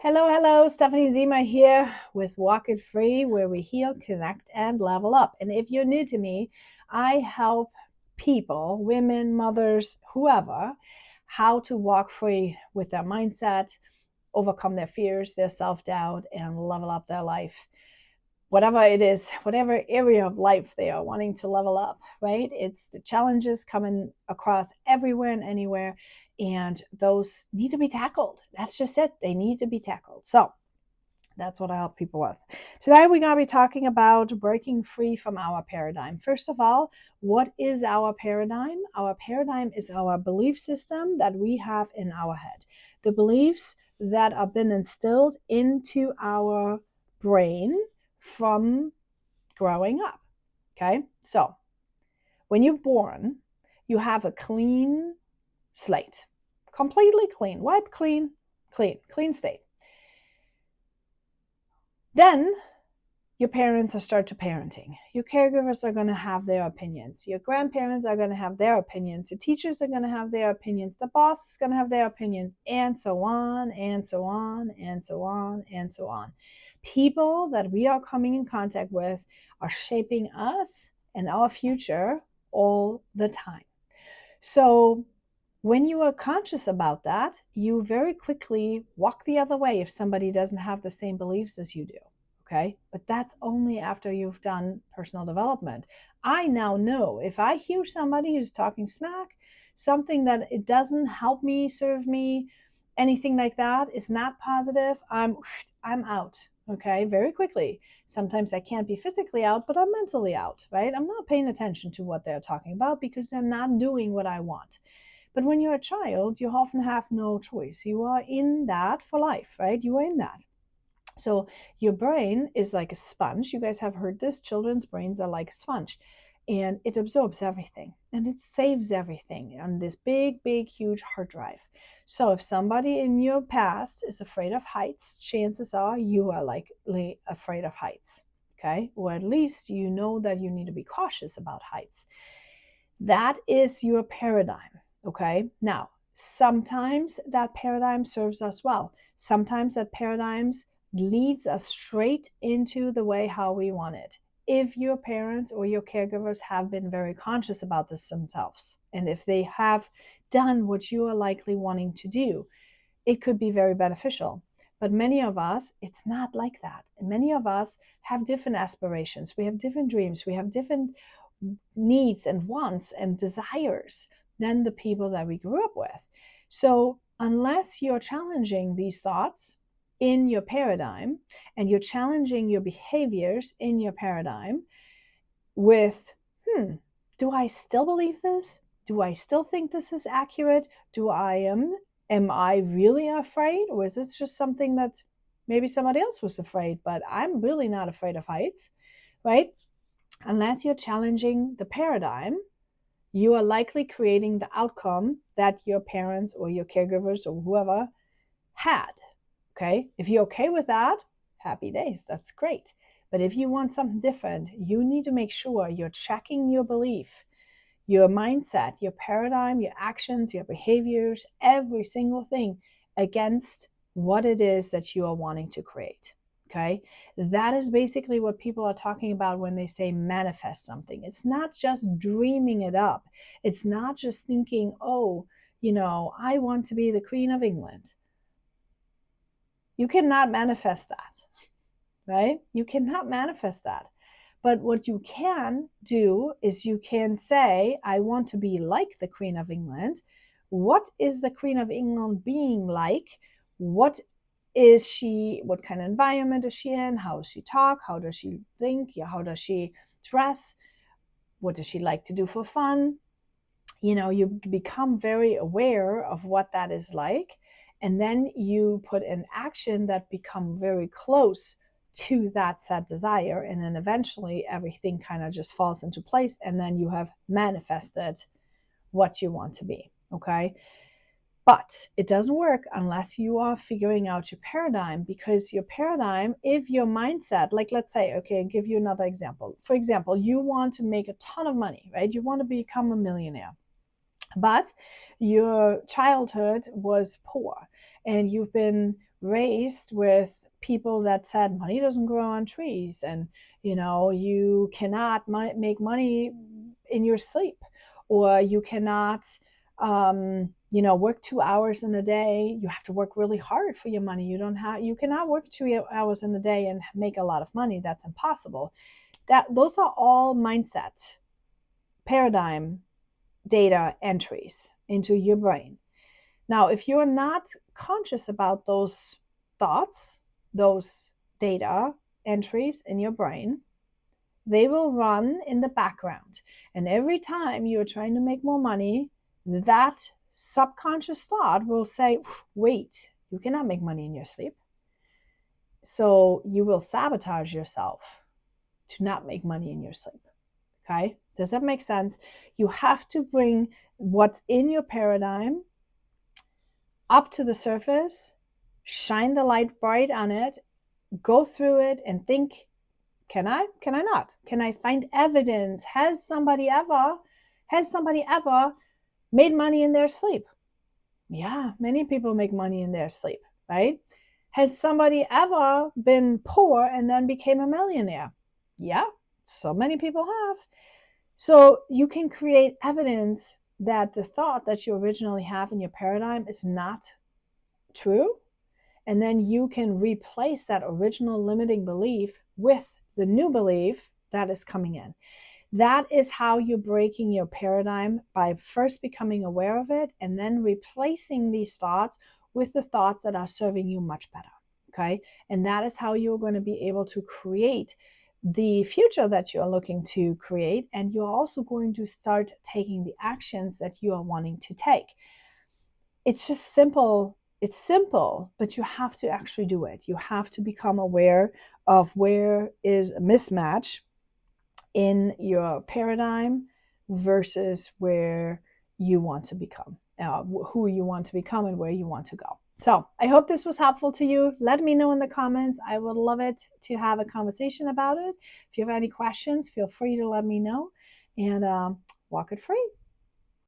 Hello, hello. Stephanie Zima here with Walk It Free, where we heal, connect, and level up. And if you're new to me, I help people, women, mothers, whoever, how to walk free with their mindset, overcome their fears, their self doubt, and level up their life. Whatever it is, whatever area of life they are wanting to level up, right? It's the challenges coming across everywhere and anywhere, and those need to be tackled. That's just it. They need to be tackled. So that's what I help people with. Today, we're going to be talking about breaking free from our paradigm. First of all, what is our paradigm? Our paradigm is our belief system that we have in our head. The beliefs that have been instilled into our brain from growing up. Okay, so when you're born, you have a clean slate, completely clean, wiped clean state. Then your parents start to parenting. Your caregivers are going to have their opinions. Your grandparents are going to have their opinions. Your teachers are going to have their opinions. The boss is going to have their opinions, and so on, and so on, and so on, and so on. People that we are coming in contact with are shaping us and our future all the time. So when you are conscious about that, you very quickly walk the other way if somebody doesn't have the same beliefs as you do. Okay. But that's only after you've done personal development. I now know if I hear somebody who's talking smack, something that it doesn't help me, serve me, anything like that is not positive, I'm out. Okay. Very quickly. Sometimes I can't be physically out, but I'm mentally out, right? I'm not paying attention to what they're talking about because they're not doing what I want. But when you're a child, you often have no choice. You are in that for life, right? You are in that. So your brain is like a sponge. You guys have heard this. Children's brains are like a sponge, and it absorbs everything and it saves everything on this big, big, huge hard drive. So if somebody in your past is afraid of heights, chances are you are likely afraid of heights. Okay. Or at least you know that you need to be cautious about heights. That is your paradigm. Okay. Now, sometimes that paradigm serves us well. Sometimes that paradigm leads us straight into the way how we want it. If your parents or your caregivers have been very conscious about this themselves, and if they have done what you are likely wanting to do, it could be very beneficial. But many of us, it's not like that. Many of us have different aspirations. We have different dreams. We have different needs and wants and desires than the people that we grew up with. So, unless you're challenging these thoughts in your paradigm and you're challenging your behaviors in your paradigm with, do I still believe this? Do I still think this is accurate? Am I really afraid? Or is this just something that maybe somebody else was afraid, but I'm really not afraid of heights, right? Unless you're challenging the paradigm, you are likely creating the outcome that your parents or your caregivers or whoever had. Okay. If you're okay with that, happy days. That's great. But if you want something different, you need to make sure you're checking your belief, your mindset, your paradigm, your actions, your behaviors, every single thing against what it is that you are wanting to create. Okay. That is basically what people are talking about when they say manifest something. It's not just dreaming it up. It's not just thinking, oh, I want to be the Queen of England. You cannot manifest that, right? You cannot manifest that. But what you can do is you can say, I want to be like the Queen of England. What is the Queen of England being like? What is she? What kind of environment is she in? How does she talk? How does she think? How does she dress? What does she like to do for fun? You become very aware of what that is like. And then you put in action that become very close to that set desire. And then eventually everything kind of just falls into place. And then you have manifested what you want to be. Okay. But it doesn't work unless you are figuring out your paradigm, because your paradigm, if your mindset, like let's say, okay, I'll give you another example. For example, you want to make a ton of money, right? You want to become a millionaire, but your childhood was poor and you've been raised with people that said money doesn't grow on trees, and you cannot make money in your sleep, or you cannot work 2 hours in a day. You have to work really hard for your money. You cannot work 2 hours in a day and make a lot of money. That's impossible. Those are all mindset, paradigm, data entries into your brain. Now, if you're not conscious about those thoughts, those data entries in your brain, they will run in the background. And every time you're trying to make more money, that subconscious thought will say, wait, you cannot make money in your sleep. So you will sabotage yourself to not make money in your sleep. Okay? Does that make sense? You have to bring what's in your paradigm up to the surface, shine the light bright on it, go through it and think, can I not? Can I find evidence? Has somebody ever made money in their sleep? Yeah, many people make money in their sleep, right? Has somebody ever been poor and then became a millionaire? Yeah, so many people have. So you can create evidence that the thought that you originally have in your paradigm is not true. And then you can replace that original limiting belief with the new belief that is coming in. That is how you're breaking your paradigm, by first becoming aware of it and then replacing these thoughts with the thoughts that are serving you much better. Okay. And that is how you're going to be able to create the future that you're looking to create. And you're also going to start taking the actions that you are wanting to take. It's just simple. It's simple, but you have to actually do it. You have to become aware of where is a mismatch in your paradigm versus where you want to become, who you want to become and where you want to go. So I hope this was helpful to you. Let me know in the comments. I would love it to have a conversation about it. If you have any questions, feel free to let me know, and walk it free.